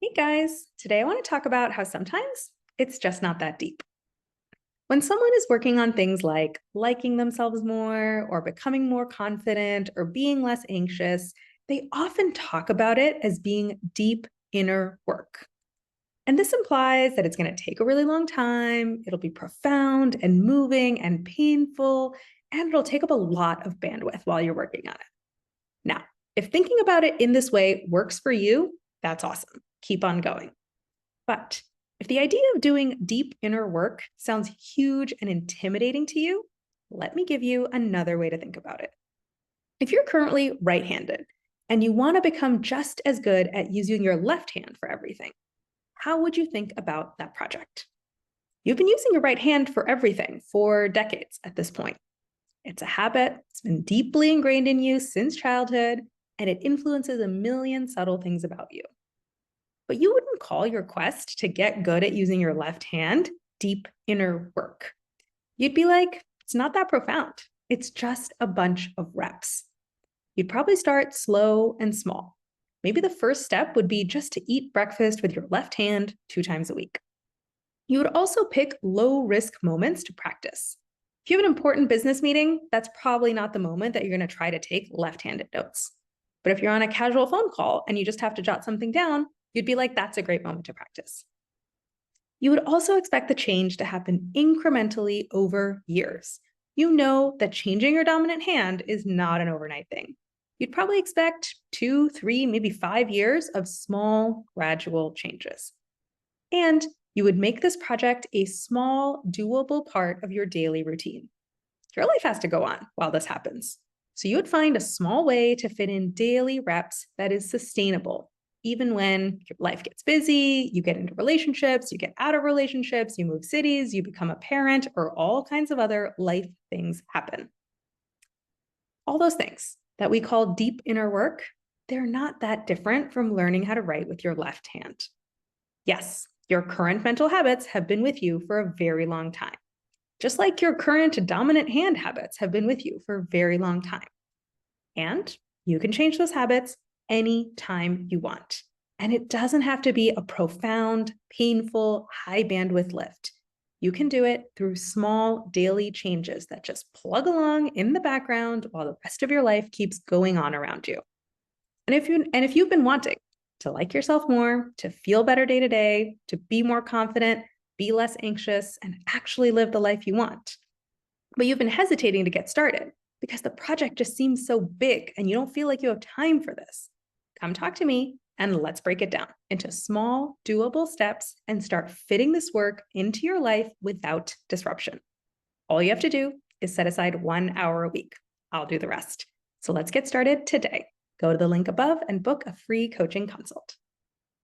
Hey guys, today I want to talk about how sometimes it's just not that deep. When someone is working on things like liking themselves more or becoming more confident or being less anxious, they often talk about it as being deep inner work. And this implies that it's going to take a really long time, it'll be profound and moving and painful, and it'll take up a lot of bandwidth while you're working on it. Now, if thinking about it in this way works for you, that's awesome. Keep on going. But if the idea of doing deep inner work sounds huge and intimidating to you, let me give you another way to think about it. If you're currently right handed and you want to become just as good at using your left hand for everything, how would you think about that project? You've been using your right hand for everything for decades at this point. It's a habit, it's been deeply ingrained in you since childhood, and it influences a million subtle things about you. But you wouldn't call your quest to get good at using your left hand deep inner work. You'd be like, it's not that profound. It's just a bunch of reps. You'd probably start slow and small. Maybe the first step would be just to eat breakfast with your left hand 2 times a week. You would also pick low risk moments to practice. If you have an important business meeting, that's probably not the moment that you're going to try to take left handed notes. But if you're on a casual phone call and you just have to jot something down, you'd be like, that's a great moment to practice. You would also expect the change to happen incrementally over years. You know that changing your dominant hand is not an overnight thing. You'd probably expect 2, 3, maybe 5 years of small, gradual changes. And you would make this project a small, doable part of your daily routine. Your life has to go on while this happens. So you would find a small way to fit in daily reps that is sustainable, even when your life gets busy, you get into relationships, you get out of relationships, you move cities, you become a parent, or all kinds of other life things happen. All those things that we call deep inner work, they're not that different from learning how to write with your left hand. Yes, your current mental habits have been with you for a very long time, just like your current dominant hand habits have been with you for a very long time. And you can change those habits anytime you want. And it doesn't have to be a profound, painful, high bandwidth lift. You can do it through small daily changes that just plug along in the background while the rest of your life keeps going on around you. And if you've been wanting to like yourself more, to feel better day to day, to be more confident, be less anxious, and actually live the life you want, but you've been hesitating to get started because the project just seems so big and you don't feel like you have time for this, come talk to me and let's break it down into small, doable steps and start fitting this work into your life without disruption. All you have to do is set aside 1 hour a week. I'll do the rest. So let's get started today. Go to the link above and book a free coaching consult.